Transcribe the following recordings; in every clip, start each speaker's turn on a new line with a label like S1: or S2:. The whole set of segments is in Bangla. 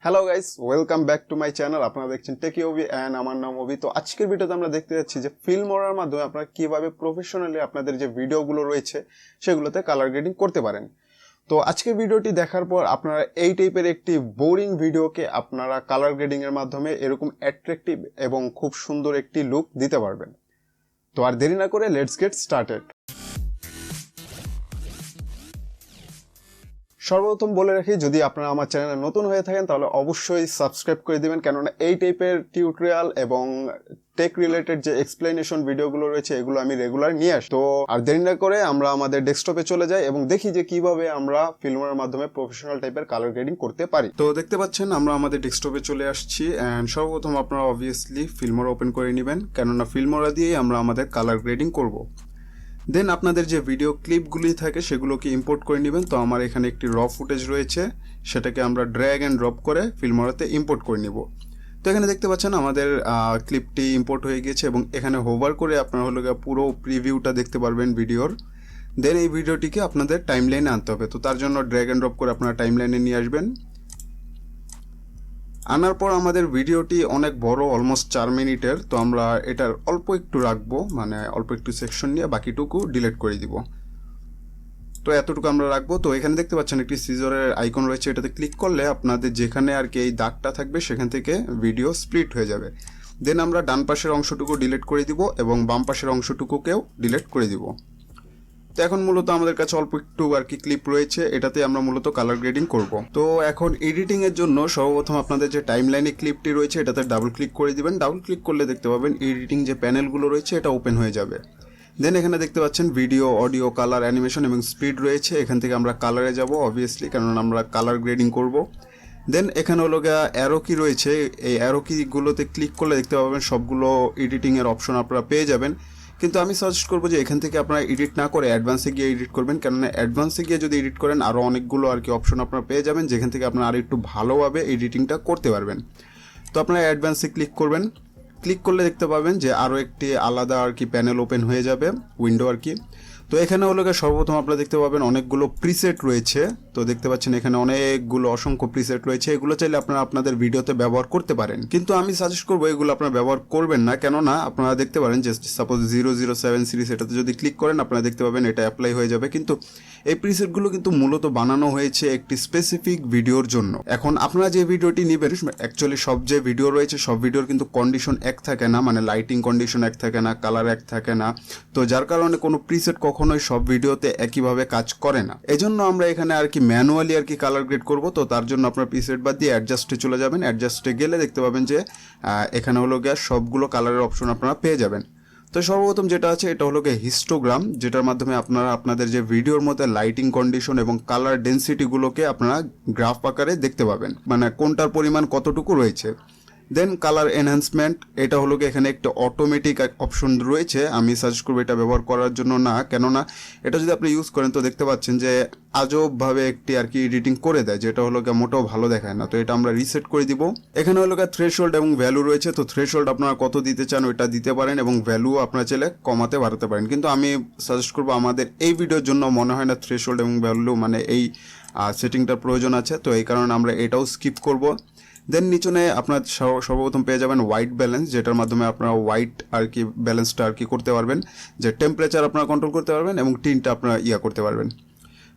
S1: Hello guys, welcome back to my channel. আপনারা দেখছেন টেকি ওভি অ্যান্ড আমার নাম ওভি। তো আজকের ভিডিওতে আমরা দেখতে যাচ্ছি যে ফিল্মোরার মাধ্যমে আপনারা কিভাবে প্রফেশনালি আপনাদের যে ভিডিওগুলো রয়েছে সেগুলোতে কালার গ্রেডিং করতে পারেন। তো আজকের ভিডিওটি দেখার পর আপনারা এই টাইপের একটি বোরিং ভিডিওকে আপনারা কালার গ্রেডিং এর মাধ্যমে এরকম অ্যাট্রাকটিভ এবং খুব সুন্দর একটি লুক দিতে পারবেন। তো আর দেরি না করে লেটস গেট স্টার্টেড। সর্বপ্রথম বলে রাখি, যদি আপনারা আমার চ্যানেলে নতুন হয়ে থাকেন তাহলে অবশ্যই সাবস্ক্রাইব করে দিবেন, কেননা এই টাইপের টিউটোরিয়াল এবং টেক রিলেটেড যে এক্সপ্লেনেশন ভিডিওগুলো রয়েছে এগুলো আমি রেগুলার নিয়ে আসি। তো আর দেরি না করে আমরা আমাদের ডেস্কটপে চলে যাই এবং দেখি যে কিভাবে আমরা ফিল্মোরার মাধ্যমে প্রফেশনাল টাইপের কালার গ্রেডিং করতে পারি। তো দেখতে পাচ্ছেন আমরা আমাদের ডেস্কটপে চলে আসছি অ্যান্ড সর্বপ্রথম আপনারা অবভিয়াসলি ফিল্মোরা ওপেন করে নেবেন, কেননা ফিল্মোরা দিয়েই আমরা আমাদের কালার গ্রেডিং করব। দেন আপনাদের যে ভিডিও ক্লিপগুলি থাকে সেগুলোকে ইম্পোর্ট করে নেবেন। তো আমার এখানে একটি র ফুটেজ রয়েছে, সেটাকে আমরা ড্র্যাগ অ্যান্ড ড্রপ করে ফিল্মোরাতে ইম্পোর্ট করে নিব। তো এখানে দেখতে পাচ্ছেন আমাদের ক্লিপটি ইম্পোর্ট হয়ে গিয়েছে এবং এখানে হোভার করে আপনারা হলো পুরো প্রিভিউটা দেখতে পারবেন ভিডিওর। দেন এই ভিডিওটিকে আপনাদের টাইমলাইনে আনতে হবে। তো তার জন্য ড্র্যাগ অ্যান্ড ড্রপ করে আপনারা টাইমলাইনে নিয়ে আসবেন। আনার পর আমাদের ভিডিওটি অনেক বড়, অলমোস্ট 4 মিনিটের। তো আমরা এটার অল্প একটু রাখবো, মানে অল্প একটু সেকশন নিয়ে বাকিটুকু ডিলিট করে দিব। তো এতটুকু আমরা রাখবো। তো এখানে দেখতে পাচ্ছেন একটি সিজরের আইকন রয়েছে, এটাতে ক্লিক করলে আপনাদের যেখানে আর কি এই দাগটা থাকবে সেখান থেকে ভিডিও স্প্লিট হয়ে যাবে। দেন আমরা ডান পাশের অংশটুকু ডিলিট করে দিব এবং বাম পাশের অংশটুকুকেও ডিলিট করে দিব। তো এখন মূলত আমাদের কাছে অল্প একটু আর কি ক্লিপ রয়েছে, এটাতে আমরা মূলত কালার গ্রেডিং করব। তো এখন এডিটিং এর জন্য সর্বপ্রথম আপনাদের যে টাইমলাইনে ক্লিপটি রয়েছে এটাতে ডাবল ক্লিক করে দিবেন। ডাবল ক্লিক করলে দেখতে পাবেন এডিটিং যে প্যানেলগুলো রয়েছে এটা ওপেন হয়ে যাবে। দেন এখানে দেখতে পাচ্ছেন ভিডিও, অডিও, কালার, অ্যানিমেশন এবং স্পিড রয়েছে। এখান থেকে আমরা কালারে যাব অবভিয়াসলি, কারণ আমরা কালার গ্রেডিং করব। দেন এখানে হলো অ্যারো কি রয়েছে, এই অ্যারো কিগুলোতে ক্লিক করলে দেখতে পাবেন সবগুলো এডিটিংয়ের অপশন আপনারা পেয়ে যাবেন। কিন্তু আমি সাজেস্ট করবো যে এখান থেকে আপনারা এডিট না করে অ্যাডভান্সে গিয়ে এডিট করবেন, কেননা অ্যাডভান্সে গিয়ে যদি এডিট করেন আরও অনেকগুলো আর কি অপশন আপনারা পেয়ে যাবেন, যেখান থেকে আপনারা আর একটু ভালোভাবে এডিটিংটা করতে পারবেন। তো আপনারা অ্যাডভান্সে ক্লিক করবেন। ক্লিক করলে দেখতে পাবেন যে আরও একটি আলাদা আর কি প্যানেল ওপেন হয়ে যাবে, উইন্ডো আর কি। তো এখানে হলো সর্বপ্রথম আপনারা দেখতে পাবেন অনেকগুলো প্রিসেট রয়েছে। তো দেখতে পাচ্ছেন এখানে অনেকগুলো অসংখ্য প্রিসেট রয়েছে, এগুলো চাইলে আপনারা আপনাদের ভিডিওতে ব্যবহার করতে পারেন। কিন্তু আমি সাজেস্ট করবো এগুলো আপনারা ব্যবহার করবেন না, কেননা আপনারা দেখতে পারেন যে সাপোজ 007 সিরিজ, এটাতে যদি ক্লিক করেন আপনারা দেখতে পাবেন এটা অ্যাপ্লাই হয়ে যাবে। কিন্তু এই প্রিসেটগুলো কিন্তু মূলত বানানো হয়েছে একটি স্পেসিফিক ভিডিওর জন্য। এখন আপনারা যে ভিডিওটি নেবেন, অ্যাকচুয়ালি সব যে ভিডিও রয়েছে সব ভিডিওর কিন্তু কন্ডিশন এক থাকে না, মানে লাইটিং কন্ডিশন এক থাকে না, কালার এক থাকে না। তো যার কারণে কোনো প্রিসেট কখনোই সব ভিডিওতে একইভাবে কাজ করে না। এজন্য আমরা এখানে আর কি ম্যানুয়ালি আর কি কালার গ্রেড করব। তো তার জন্য আপনার প্রিসেট বাদ দিয়ে অ্যাডজাস্টে চলে যাবেন। অ্যাডজাস্টে গেলে দেখতে পাবেন যে এখানে হলো সবগুলো কালারের অপশন আপনারা পেয়ে যাবেন। তো সর্বপ্রথম যেটা আছে এটা হলো হিস্টোগ্রাম, যেটার মাধ্যমে আপনারা আপনাদের যে ভিডিওর মধ্যে লাইটিং কন্ডিশন এবং কালার ডেন্সিটিগুলোকে আপনারা গ্রাফ আকারে দেখতে পাবেন, মানে কোনটার পরিমাণ কতটুকু রয়েছে। দেন কালার এনহ্যান্সমেন্ট, এটা হলো এখানে একটা অটোমেটিক অপশন রয়েছে। আমি সাজেস্ট করবো এটা ব্যবহার করার জন্য না, কেননা এটা যদি আপনি ইউজ করেন তো দেখতে পাচ্ছেন যে আজবভাবে একটি আর কি এডিটিং করে দেয়, যেটা হলো মোটেও ভালো দেখায় না। তো এটা আমরা রিসেট করে দিব। এখানে হলো থ্রেশহোল্ড এবং ভ্যালু রয়েছে। তো থ্রেশহোল্ড আপনারা কত দিতে চান ওইটা দিতে পারেন এবং ভ্যালু আপনারা চাইলে কমাতে বাড়াতে পারেন। কিন্তু আমি সাজেস্ট করবো আমাদের এই ভিডিওর জন্য মনে হয় না থ্রেশহোল্ড এবং ভ্যালু মানে এই সেটিংটার প্রয়োজন আছে। তো এই কারণে আমরা এটাও স্কিপ করব। দেন নিচনে আপনার সর্বপ্রথম পেয়ে যাবেন হোয়াইট ব্যালেন্স, যেটার মাধ্যমে আপনারা হোয়াইট আর কি ব্যালেন্সটা আর কি করতে পারবেন, যে টেম্পারেচার আপনারা কন্ট্রোল করতে পারবেন এবং টিনটা আপনারা করতে পারবেন।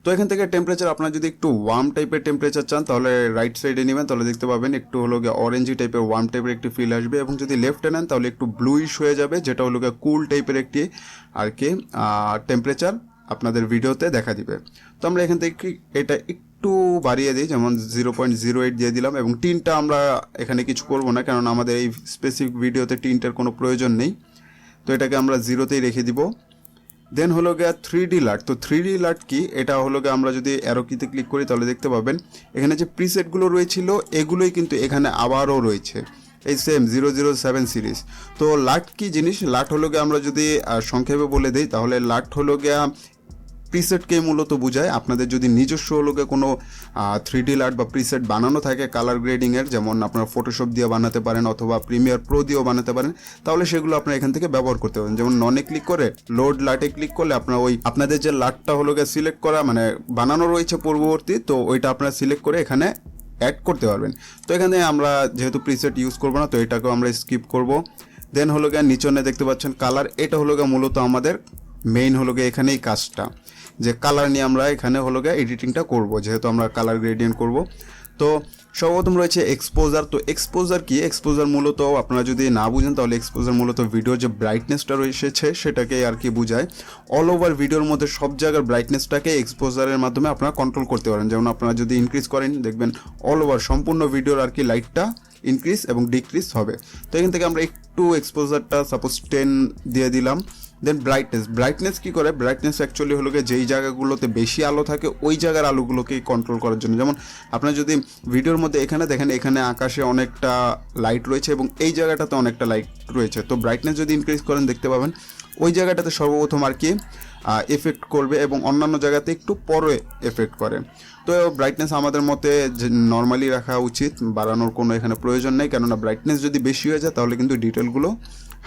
S1: তো এখান থেকে টেম্পারেচার আপনারা যদি একটু ওয়ার্ম টাইপের টেম্পারেচার চান তাহলে রাইট সাইডে নেবেন, তাহলে দেখতে পাবেন একটু হলো অরেঞ্জি টাইপের ওয়ার্ম টাইপের একটি ফিল আসবে। এবং যদি লেফটে নেন তাহলে একটু ব্লুইশ হয়ে যাবে, যেটা হলো কুল টাইপের একটি আর কি টেম্পারেচার আপনাদের ভিডিওতে দেখা দিবে। তো আমরা এখান থেকে এটা একটু বাড়িয়ে দিই, যেমন 0.08 দিয়ে দিলাম। এবং টিনটা আমরা এখানে কিছু করব না, কারণ আমাদের এই স্পেসিফিক ভিডিওতে টিনটার কোনো প্রয়োজন নেই। তো এটাকে আমরা 0তেই রেখে দিব। দেন হলো 3D লাইট। তো 3D লাইট কি, এটা হলো আমরা যদি অ্যারো কিতে ক্লিক করি তাহলে দেখতে পাবেন এখানে যে প্রিসেটগুলো রয়েছিল এগুলোই কিন্তু এখানে আবারও রয়েছে, এই সেম 007 সিরিজ। তো লাট কি জিনিস, লাট হলো আমরা যদি সংক্ষেপে বলে দিই তাহলে লাট হলো প্রিসেটকে মূলত বোঝায়। আপনাদের যদি নিজস্ব হলো কোনো 3D লাইট বা প্রিসেট বানানো থাকে কালার গ্রেডিংয়ের, যেমন আপনারা ফটোশপ দিয়ে বানাতে পারেন অথবা প্রিমিয়ার প্রো দিয়েও বানাতে পারেন, তাহলে সেগুলো আপনারা এখান থেকে ব্যবহার করতে পারেন। যেমন ননে ক্লিক করে লোড লাইটে ক্লিক করলে আপনারা ওই আপনাদের যে লাইটটা হলো সিলেক্ট করা মানে বানানো রয়েছে পূর্ববর্তী, তো ওইটা আপনারা সিলেক্ট করে এখানে অ্যাড করতে পারবেন। তো এখানে আমরা যেহেতু প্রিসেট ইউজ করবো না, তো এটাকেও আমরা স্কিপ করব। দেন হলো গিয়ে নিচনে দেখতে পাচ্ছেন কালার, এটা হলো গিয়ে মূলত আমাদের মেইন হলো গিয়ে এখানেই কাজটা, যে কালার নিয়ে আমরা এখানে হলো গিয়ে এডিটিংটা করব, যেহেতু আমরা কালার গ্রেডিয়েন্ট করব। তো সর্বপ্রথম রয়েছে এক্সপোজার। তো এক্সপোজার কি? এক্সপোজার মূলত আপনারা যদি না বুঝেন তাহলে এক্সপোজার মূলত ভিডিওর যে ব্রাইটনেসটা রয়েছে সেটাকে আর কি বোঝায়। অল ওভার ভিডিওর মধ্যে সব জায়গার ব্রাইটনেসটাকে এক্সপোজারের মাধ্যমে আপনারা কন্ট্রোল করতে পারেন। যেমন আপনারা যদি ইনক্রিজ করেন, দেখবেন অল ওভার সম্পূর্ণ ভিডিওর আর কি লাইটটা ইনক্রিজ এবং ডিক্রিজ হবে। তো এখান থেকে আমরা একটু এক্সপোজারটা সাপোজ 10 দিয়ে দিলাম। দেন ব্রাইটনেস কী করে? ব্রাইটনেস অ্যাকচুয়ালি হলো গিয়ে যেই জায়গাগুলোতে বেশি আলো থাকে ওই জায়গার আলোগুলোকে কন্ট্রোল করার জন্য। যেমন আপনার যদি ভিডিওর মধ্যে এখানে দেখেন, এখানে আকাশে অনেকটা লাইট রয়েছে এবং এই জায়গাটাতে অনেকটা লাইট রয়েছে। তো ব্রাইটনেস যদি ইনক্রিজ করেন দেখতে পাবেন ওই জায়গাটাতে সর্বপ্রথম আর কি এফেক্ট করবে এবং অন্যান্য জায়গাতে একটু পরে এফেক্ট করে। তো ব্রাইটনেস আমাদের মতে যে নর্মালি রাখা উচিত, বাড়ানোর কোনো এখানে প্রয়োজন নেই, কেননা ব্রাইটনেস যদি বেশি হয়ে যায় তাহলে কিন্তু ডিটেলগুলো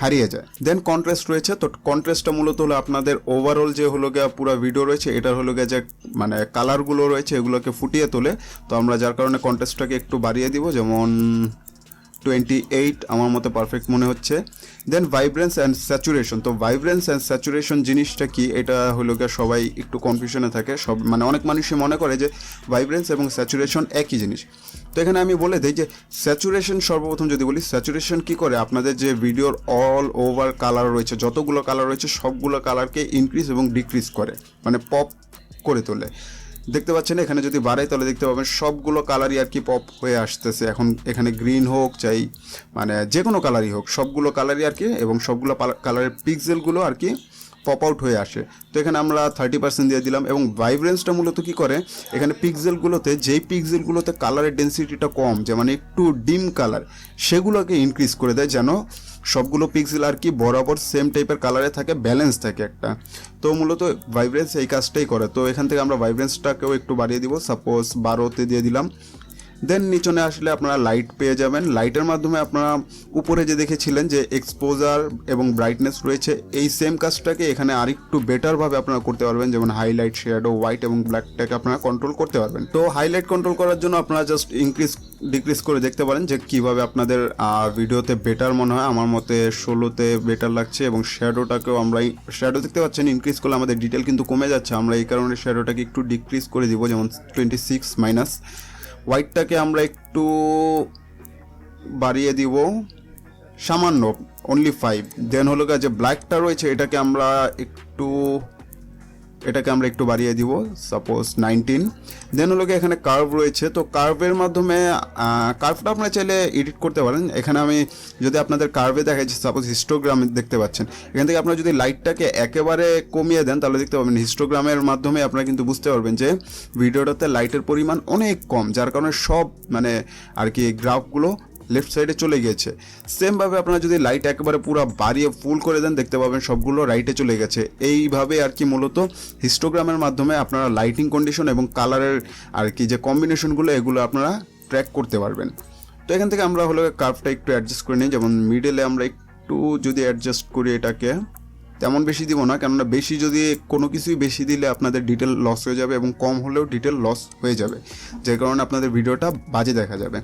S1: হারিয়ে যায়। দেন কন্ট্রাস্ট রয়েছে। তো কন্ট্রাস্টটা মূলত হলো আপনাদের ওভারঅল যে হলো গিয়ে পুরো ভিডিও রয়েছে এটার হলো গিয়ে যে মানে কালারগুলো রয়েছে এগুলোকে ফুটিয়ে তোলে। তো আমরা যার কারণে কন্ট্রাস্টটাকে একটু বাড়িয়ে দিব, যেমন 28 আমার মতো পারফেক্ট মনে হচ্ছে। দেন ভাইব্রেন্স অ্যান্ড স্যাচুরেশন। তো ভাইব্রেন্স অ্যান্ড স্যাচুরেশন জিনিসটা কি? এটা হলো গিয়ে সবাই একটু কনফিউশনে থাকে, সব মানে অনেক মানুষই মনে করে যে ভাইব্রেন্স এবং স্যাচুরেশন একই জিনিস। তো এখানে আমি বলে দিই যে স্যাচুরেশন, সর্বপ্রথম যদি বলি স্যাচুরেশন কি করে, আপনাদের যে ভিডিওর অল ওভার কালার রয়েছে, যতগুলো কালার রয়েছে সবগুলো কালারকে ইনক্রিজ এবং ডিক্রিজ করে, মানে পপ করে তোলে। দেখতে পাচ্ছেন এখানে যদি বাড়াই তাহলে দেখতে পাবেন সবগুলো কালারই আর কি পপ হয়ে আসতেছে। এখন এখানে গ্রিন হোক চাই মানে যে কোনো কালারই হোক, সবগুলো কালারই আর কি, এবং সবগুলো কালারের পিক্সেলগুলো আর কি পপ আউট হয়ে আসে। তো এখানে আমরা 30% দিয়ে দিলাম। এবং ভাইব্রেন্সটা মূলত কী করে, এখানে পিক্সেলগুলোতে যেই পিক্সেলগুলোতে কালারের ডেন্সিটিটা কম, যেমন একটু ডিম কালার, সেগুলোকে ইনক্রিজ করে দেয় যেন সবগুলো পিক্সেল আর কি বরাবর সেম টাইপের কালারে থাকে, ব্যালেন্স থাকে একটা। তো মূলত ভাইব্রেন্স এই কাজটাই করে। তো এখান থেকে আমরা ভাইব্রেন্সটাকেও একটু বাড়িয়ে দিব, সাপোজ 12তে দিয়ে দিলাম। দেন নিচনে আসলে আপনারা লাইট পেয়ে যাবেন। লাইটের মাধ্যমে আপনারা উপরে যে দেখেছিলেন যে এক্সপোজার এবং ব্রাইটনেস রয়েছে, এই সেম কাজটাকে এখানে আরেকটু বেটারভাবে আপনারা করতে পারবেন। যেমন হাইলাইট, শ্যাডো, হোয়াইট এবং ব্ল্যাকটাকে আপনারা কন্ট্রোল করতে পারবেন। তো হাইলাইট কন্ট্রোল করার জন্য আপনারা জাস্ট ইনক্রিজ ডিক্রিজ করে দেখতে পারেন যে কীভাবে আপনাদের ভিডিওতে বেটার মনে হয়। আমার মতে 16তে বেটার লাগছে। এবং শ্যাডোটাকেও আমরা, শ্যাডো দেখতে পাচ্ছেন ইনক্রিজ করলে আমাদের ডিটেল কিন্তু কমে যাচ্ছে, আমরা এই কারণে শ্যাডোটাকে একটু ডিক্রিজ করে দিব, যেমন 26 মাইনাস। হোয়াইটটাকে আমরা একটু বাড়িয়ে দিব সামান্য, অনলি 5। দেন হলো যে ব্ল্যাকটা রয়েছে এটাকে আমরা একটু বাড়িয়ে দিব, সাপোজ 19। দেন হলো এখানে কার্ভ রয়েছে। তো কার্ভের মাধ্যমে কার্ভটা আপনারা চাইলে এডিট করতে পারেন। এখানে আমি যদি আপনাদের কার্ভে দেখাই, সাপোজ হিস্টোগ্রামে দেখতে পাচ্ছেন, এখান থেকে আপনারা যদি লাইটটাকে একেবারে কমিয়ে দেন তাহলে দেখতে পাবেন হিস্টোগ্রামের মাধ্যমে আপনারা কিন্তু বুঝতে পারবেন যে ভিডিওটাতে লাইটের পরিমাণ অনেক কম, যার কারণে সব মানে আর কি গ্রাফগুলো লেফট সাইডে চলে গেছে। সেমভাবে আপনারা যদি লাইট একেবারে পুরো বাড়িয়ে ফুল করে দেন দেখতে পাবেন সবগুলো রাইটে চলে গেছে। এইভাবে আর কি মূলত হিস্টোগ্রামের মাধ্যমে আপনারা লাইটিং কন্ডিশন এবং কালারের আর কি যে কম্বিনেশনগুলো এগুলো আপনারা ট্র্যাক করতে পারবেন। তো এখান থেকে আমরা হলো কার্ভটা একটু অ্যাডজাস্ট করে নিই, যেমন মিডলে আমরা একটু যদি অ্যাডজাস্ট করি, এটাকে তেমন বেশি দিব না, কেননা বেশি যদি কোনো কিছুই বেশি দিলে আপনাদের ডিটেল লস হয়ে যাবে এবং কম হলেও ডিটেল লস হয়ে যাবে, যে কারণে আপনাদের ভিডিওটা বাজে দেখা যাবে।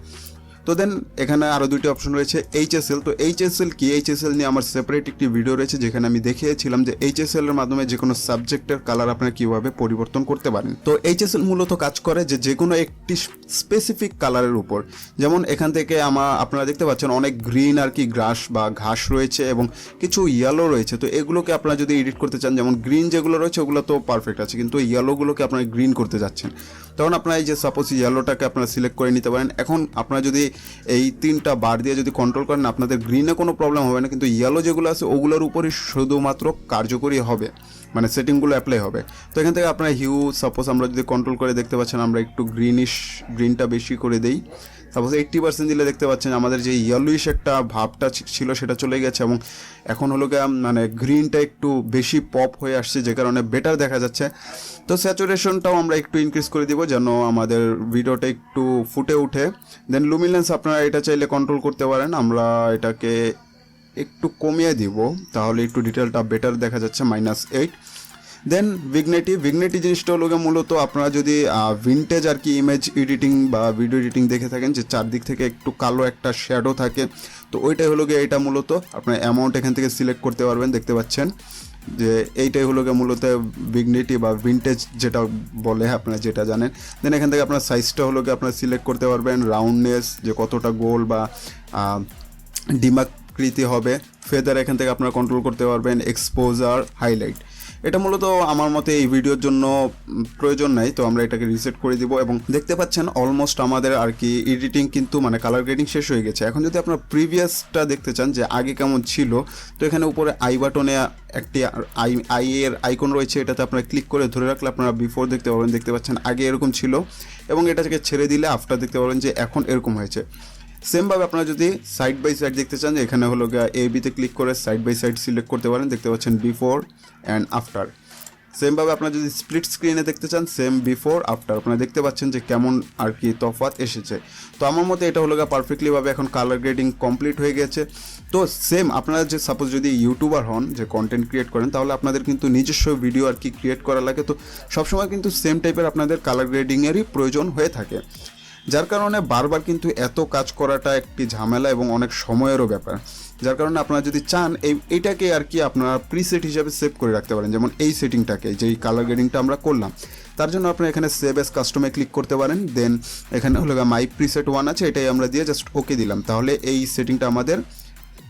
S1: তো দেন এখানে আরও দুইটি অপশন রয়েছে, এইচএসএল। তো এইচএসএল কি? এইচএসএল নিয়ে আমার সেপারেট একটি ভিডিও রয়েছে যেখানে আমি দেখিয়েছিলাম যে এইচএসএল এর মাধ্যমে যে কোনো সাবজেক্টের কালার আপনারা কীভাবে পরিবর্তন করতে পারেন। তো এইচএসএল মূলত কাজ করে যে কোনো একটি স্পেসিফিক কালারের উপর। যেমন এখান থেকে আপনারা দেখতে পাচ্ছেন অনেক গ্রিন আর কি গ্রাস বা ঘাস রয়েছে এবং কিছু ইয়েলো রয়েছে। তো এগুলোকে আপনারা যদি এডিট করতে চান, যেমন গ্রিন যেগুলো রয়েছে ওগুলো তো পারফেক্ট আছে, কিন্তু ইয়েলোগুলোকে আপনারা গ্রিন করতে যাচ্ছেন, তখন আপনারা এই যে সাপোজ ইয়েলোটাকে আপনারা সিলেক্ট করে নিতে পারেন। এখন আপনারা যদি এই 3টা বার দিয়ে যদি কন্ট্রোল করেন আপনাদের গ্রিনে কোনো প্রবলেম হবে না, কিন্তু ইয়েলো যেগুলো আছে ওগুলোর উপরই শুধুমাত্র কার্যকরী হবে, মানে সেটিংগুলো অ্যাপ্লাই হবে। তো এখান থেকে আপনার হিউ সাপোজ আমরা যদি কন্ট্রোল করে দেখতে পাচ্ছেন আমরা একটু গ্রিনটা বেশি করে দেই, সাপোজ 80% দিলে দেখতে পাচ্ছেন আমাদের যে ইয়েলোইশ একটা ভাবটা ছিল সেটা চলে গেছে এবং এখন হলো গিয়ে মানে গ্রিনটা একটু বেশি পপ হয়ে আসছে, যে কারণে বেটার দেখা যাচ্ছে। তো স্যাচুরেশনটাও আমরা একটু ইনক্রিজ করে দিব যেন আমাদের ভিডিওটা একটু ফুটে উঠে। দেন লুমিনেন্স আপনারা এটা চাইলে কন্ট্রোল করতে পারেন, আমরা এটাকে একটু কমিয়ে দিব তাহলে একটু ডিটেলটা বেটার দেখা যাচ্ছে, -8। দেন ভিগনেটি জিনিসটা হলো গিয়ে মূলত আপনারা যদি ভিনটেজ আর কি ইমেজ এডিটিং বা ভিডিও এডিটিং দেখে থাকেন যে চারদিক থেকে একটু কালো একটা শ্যাডো থাকে, তো ওইটাই হলো গিয়ে এটা মূলত আপনার অ্যামাউন্ট এখান থেকে সিলেক্ট করতে পারবেন, দেখতে পাচ্ছেন যে এইটাই হলো গিয়ে মূলত ভিগনেটি বা ভিনটেজ যেটা বলে আপনারা যেটা জানেন। দেন এখান থেকে আপনার সাইজটা হলো গিয়ে আপনারা সিলেক্ট করতে পারবেন, রাউন্ডনেস যে কতটা গোল বা ডিমাকৃতি হবে, ফেদার এখান থেকে আপনারা কন্ট্রোল করতে পারবেন, এক্সপোজার, হাইলাইট। এটা মূলত আমার মতে এই ভিডিওর জন্য প্রয়োজন নাই, তো আমরা এটাকে রিসেট করে দিব। এবং দেখতে পাচ্ছেন অলমোস্ট আমাদের আর কি এডিটিং কিন্তু মানে কালার গ্রেডিং শেষ হয়ে গেছে। এখন যদি আপনার প্রিভিয়াসটা দেখতে চান যে আগে কেমন ছিল, তো এখানে উপরে আই বাটনে একটি আই এর আইকন রয়েছে, এটাতে আপনারা ক্লিক করে ধরে রাখলে আপনারা বিফোর দেখতে পাবেন, দেখতে পাচ্ছেন আগে এরকম ছিল, এবং এটাকে ছেড়ে দিলে আফটার দেখতে পাবেন যে এখন এরকম হয়েছে। সেমভাবে আপনারা যদি সাইড বাই সাইড দেখতে চান, যে এখানে হলো গিয়ে এ বিতে ক্লিক করে সাইড বাই সাইড সিলেক্ট করতে পারেন, দেখতে পাচ্ছেন বিফোর অ্যান্ড আফটার। সেমভাবে আপনারা যদি স্প্লিট স্ক্রিনে দেখতে চান, সেম বিফোর আফটার আপনারা দেখতে পাচ্ছেন যে কেমন আর কি তফাৎ এসেছে। তো আমার মতে এটা হলো গিয়ে পারফেক্টলিভাবে এখন কালার গ্রেডিং কমপ্লিট হয়ে গেছে। তো সেম আপনারা যে সাপোজ যদি ইউটিউবার হন, যে কন্টেন্ট ক্রিয়েট করেন, তাহলে আপনাদের কিন্তু নিজস্ব ভিডিও আর কি ক্রিয়েট করা লাগে, তো সবসময় কিন্তু সেম টাইপের আপনাদের কালার গ্রেডিংয়েরই প্রয়োজন হয়ে থাকে, যার কারণে বারবার কিন্তু এত কাজ করাটা একটি ঝামেলা এবং অনেক সময়েরও ব্যাপার। যার কারণে আপনারা যদি চান এইটাকে আর কি আপনারা প্রিসেট হিসাবে সেভ করে রাখতে পারেন, যেমন এই সেটিংটাকে, যেই কালার গ্রেডিংটা আমরা করলাম, তার জন্য আপনারা এখানে সেভ এস কাস্টমে ক্লিক করতে পারেন। দেন এখানে হলো মাই প্রিসেট 1 আছে, এটাই আমরা দিয়ে জাস্ট ওকে দিলাম, তাহলে এই সেটিংটা আমাদের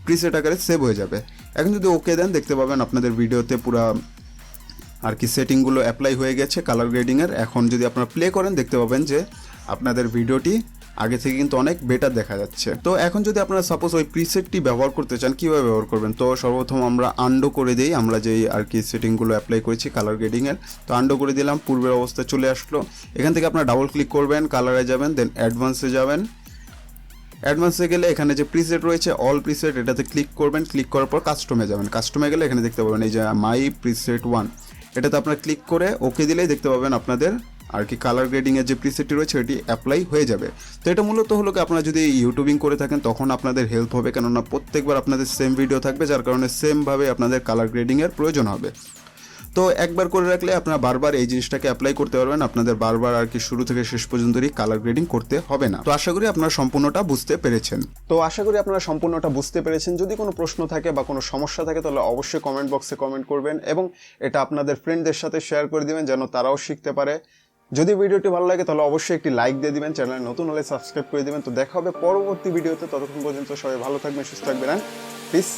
S1: প্রিসেট আকারে সেভ হয়ে যাবে। এখন যদি ওকে দেন, দেখতে পাবেন আপনাদের ভিডিওতে পুরো আর কি সেটিংগুলো অ্যাপ্লাই হয়ে গেছে কালার গ্রেডিংয়ের। এখন যদি আপনারা প্লে করেন, দেখতে পাবেন যে আপনাদের ভিডিওটি আগে থেকে কিন্তু অনেক বেটার দেখা যাচ্ছে। তো এখন যদি আপনারা সাপোজ ওই প্রিসেটটি ব্যবহার করতে চান, কীভাবে ব্যবহার করবেন? তো সর্বপ্রথম আমরা আন্ডো করে দিই, আমরা যেই আর কি সেটিংগুলো অ্যাপ্লাই করেছি কালার গ্রেডিংয়ের, তো আন্ডো করে দিলাম, পূর্বের অবস্থায় চলে আসলো। এখান থেকে আপনারা ডাবল ক্লিক করবেন, কালারে যাবেন, দেন অ্যাডভান্সে যাবেন। অ্যাডভান্সে গেলে এখানে যে প্রিসেট রয়েছে অল প্রিসেট, এটাতে ক্লিক করবেন, ক্লিক করার পর কাস্টমে যাবেন। কাস্টমে গেলে এখানে দেখতে পাবেন এই যে মাই প্রিসেট 1, এটাতে আপনারা ক্লিক করে ওকে দিলেই দেখতে পাবেন আপনাদের আর কি কালার গ্রেডিংয়ের যে প্রিসেটটি রয়েছে এটি অ্যাপ্লাই হয়ে যাবে। তো এটা মূলত হলো কি আপনারা যদি ইউটিউবিং করে থাকেন তখন আপনাদের হেল্প হবে, কেননা প্রত্যেকবার আপনাদের সেম ভিডিও থাকবে, যার কারণে সেমভাবে আপনাদের কালার গ্রেডিংয়ের প্রয়োজন হবে। তো একবার করে রাখলে আপনারা বারবার এই জিনিসটাকে অ্যাপ্লাই করতে পারবেন, আপনাদের বারবার আর কি শুরু থেকে শেষ পর্যন্তই কালার গ্রেডিং করতে হবে না। তো আশা করি আপনারা সম্পূর্ণটা বুঝতে পেরেছেন। যদি কোনো প্রশ্ন থাকে বা কোনো সমস্যা থাকে তাহলে অবশ্যই কমেন্ট বক্সে কমেন্ট করবেন, এবং এটা আপনাদের ফ্রেন্ডদের সাথে শেয়ার করে দিবেন যেন তারাও শিখতে পারে। যদি ভিডিওটি ভালো লাগে তাহলে অবশ্যই একটি লাইক দিয়ে দিবেন, চ্যানেলে নতুন হলে সাবস্ক্রাইব করে দিবেন। তো দেখা হবে পরবর্তী ভিডিওতে, ততক্ষণ পর্যন্ত সবাই ভালো থাকবেন, সুস্থ থাকবেন, পিস।